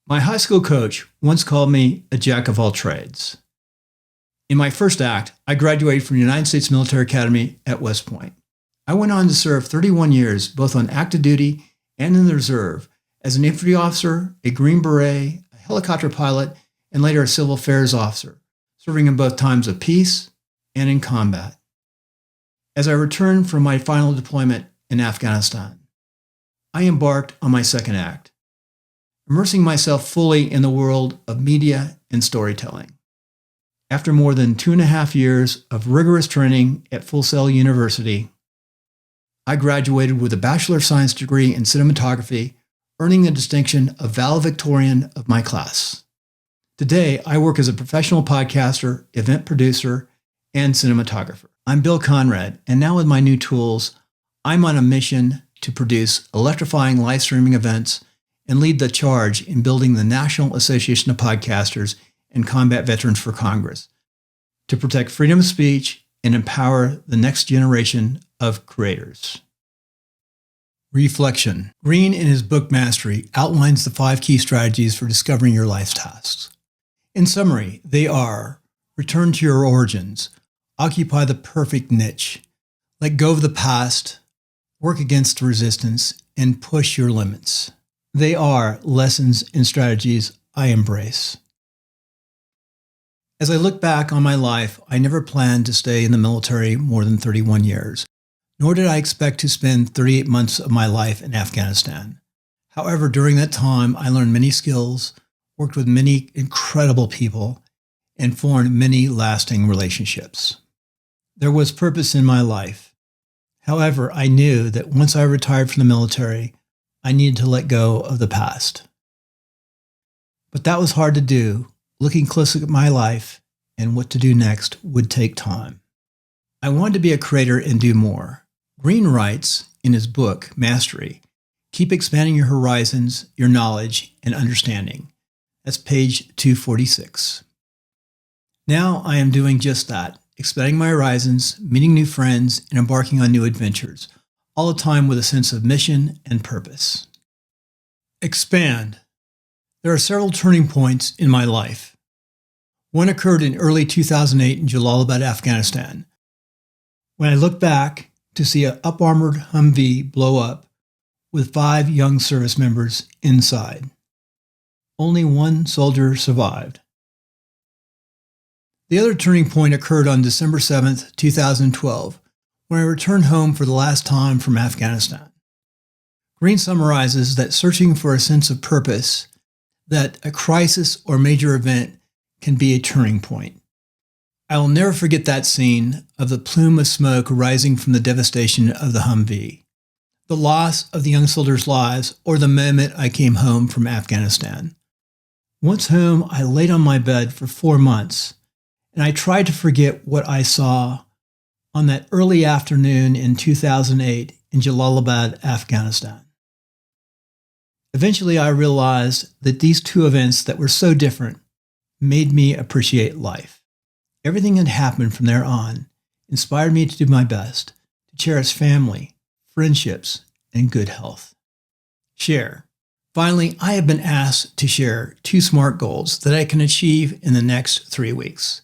My high school coach once called me a jack of all trades. In my first act, I graduated from the United States Military Academy at West Point. I went on to serve 31 years, both on active duty and in the reserve, as an infantry officer, a Green Beret, a helicopter pilot, and later a civil affairs officer, serving in both times of peace and in combat. As I returned from my final deployment in Afghanistan, I embarked on my second act, immersing myself fully in the world of media and storytelling. After more than 2.5 years of rigorous training at Full Sail University, I graduated with a Bachelor of Science degree in cinematography, earning the distinction of valedictorian of my class. Today, I work as a professional podcaster, event producer, and cinematographer. I'm Bill Conrad, and now with my new tools, I'm on a mission to produce electrifying live streaming events and lead the charge in building the National Association of Podcasters and Combat Veterans for Congress to protect freedom of speech and empower the next generation of creators. Reflection. Green, in his book Mastery, outlines the 5 key strategies for discovering your life's tasks. In summary, they are: return to your origins, occupy the perfect niche, let go of the past, work against resistance, and push your limits. They are lessons and strategies I embrace. As I look back on my life, I never planned to stay in the military more than 31 years, nor did I expect to spend 38 months of my life in Afghanistan. However, during that time, I learned many skills, worked with many incredible people, and formed many lasting relationships. There was purpose in my life. However, I knew that once I retired from the military, I needed to let go of the past. But that was hard to do. Looking closely at my life and what to do next would take time. I wanted to be a creator and do more. Green writes in his book, Mastery, keep expanding your horizons, your knowledge, and understanding. That's page 246. Now I am doing just that, expanding my horizons, meeting new friends, and embarking on new adventures, all the time with a sense of mission and purpose. Expand. There are several turning points in my life. One occurred in early 2008 in Jalalabad, Afghanistan, when I looked back to see an up-armored Humvee blow up with 5 young service members inside. Only one soldier survived. The other turning point occurred on December 7th, 2012, when I returned home for the last time from Afghanistan. Green summarizes that searching for a sense of purpose, that a crisis or major event can be a turning point. I will never forget that scene of the plume of smoke rising from the devastation of the Humvee, the loss of the young soldiers' lives, or the moment I came home from Afghanistan. Once home, I laid on my bed for 4 months, and I tried to forget what I saw on that early afternoon in 2008 in Jalalabad, Afghanistan. Eventually, I realized that these 2 events that were so different made me appreciate life. Everything that happened from there on inspired me to do my best, to cherish family, friendships, and good health. Share. Finally, I have been asked to share 2 SMART goals that I can achieve in the next 3 weeks.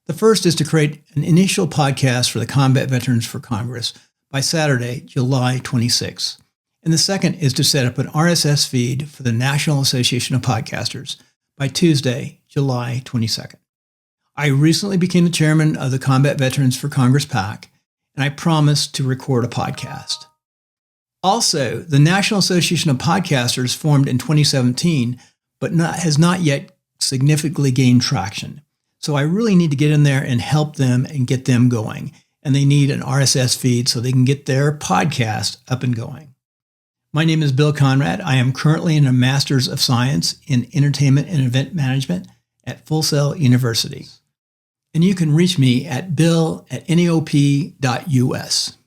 The first is to create an initial podcast for the Combat Veterans for Congress by Saturday, July 26th. And the second is to set up an RSS feed for the National Association of Podcasters by Tuesday, July 22nd. I recently became the chairman of the Combat Veterans for Congress PAC, and I promised to record a podcast. Also, the National Association of Podcasters formed in 2017, but has not yet significantly gained traction. So I really need to get in there and help them and get them going. And they need an RSS feed so they can get their podcast up and going. My name is Bill Conrad. I am currently in a Master's of Science in Entertainment and Event Management at Full Sail University. And you can reach me at bill@neop.us.